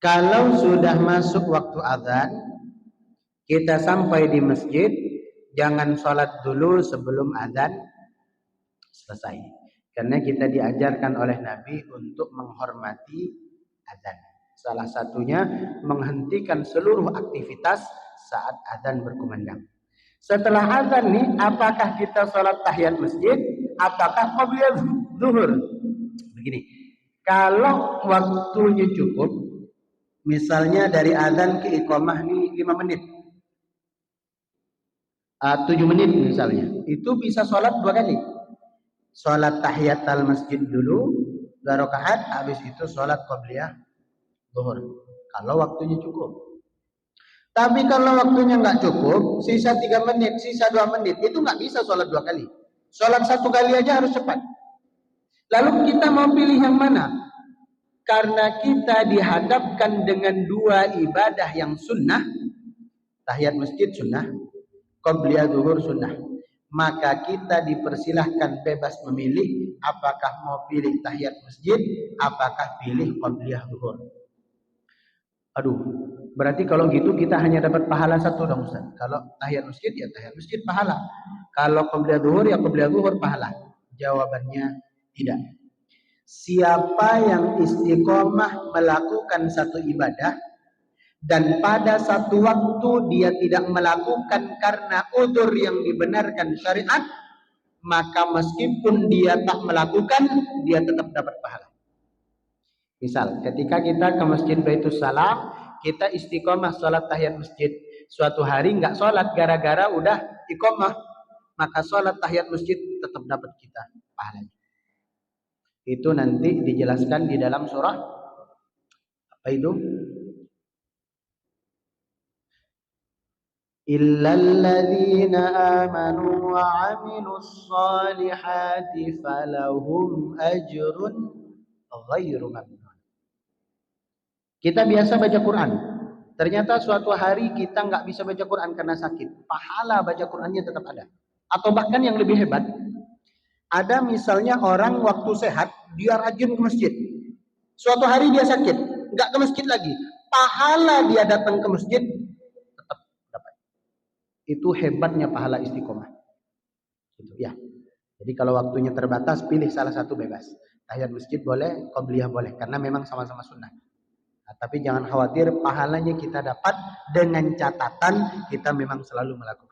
Kalau sudah masuk waktu azan, kita sampai di masjid, jangan sholat dulu sebelum azan selesai. Karena kita diajarkan oleh Nabi untuk menghormati azan. Salah satunya menghentikan seluruh aktivitas saat azan berkumandang. Setelah azan nih, apakah kita sholat tahiyat masjid? Apakah qabliyah zuhur? Begini, kalau waktunya cukup, misalnya dari azan ke iqamah nih 5 menit, 7 menit misalnya, itu bisa sholat 2 kali. Sholat tahiyatul masjid dulu 2 rakaat, habis itu sholat qabliyah zuhur. Kalau waktunya cukup. Tapi kalau waktunya nggak cukup, sisa 3 menit, sisa 2 menit, itu nggak bisa sholat 2 kali. Sholat 1 kali aja harus cepat. Lalu kita mau pilih yang mana? Karena kita dihadapkan dengan 2 ibadah yang sunnah, tahiyat masjid sunnah, qabliyah zuhur sunnah. Maka kita dipersilahkan bebas memilih apakah mau pilih tahiyat masjid, apakah pilih qabliyah zuhur. Aduh, berarti kalau gitu kita hanya dapat pahala 1 dong Ustaz. Kalau tahiyat masjid ya tahiyat masjid pahala. Kalau qabliyah zuhur ya qabliyah zuhur pahala. Jawabannya tidak. Siapa yang istiqomah melakukan satu ibadah dan pada satu waktu dia tidak melakukan karena udzur yang dibenarkan syariat, maka meskipun dia tak melakukan, dia tetap dapat pahala. Misal, ketika kita ke Masjid Baitus Salam, kita istiqomah sholat tahiyat masjid. Suatu hari nggak sholat gara-gara udah iqomah, maka sholat tahiyat masjid tetap dapat kita pahalanya. Itu nanti dijelaskan di dalam surah apa itu? Illalladzina amanu wa 'amilus shalihati falahum ajrun ghairu mamnun. Kita biasa baca Quran. Ternyata suatu hari kita nggak bisa baca Quran karena sakit. Pahala baca Qurannya tetap ada. Atau bahkan yang lebih hebat, ada misalnya orang waktu sehat, dia rajin ke masjid. Suatu hari dia sakit, nggak ke masjid lagi. Pahala dia datang ke masjid, tetap dapat. Itu hebatnya pahala istiqomah. Gitu ya. Jadi kalau waktunya terbatas, pilih salah satu bebas. Tahiyat masjid boleh, qabliyah boleh. Karena memang sama-sama sunnah. Nah, tapi jangan khawatir, pahalanya kita dapat dengan catatan kita memang selalu melakukan.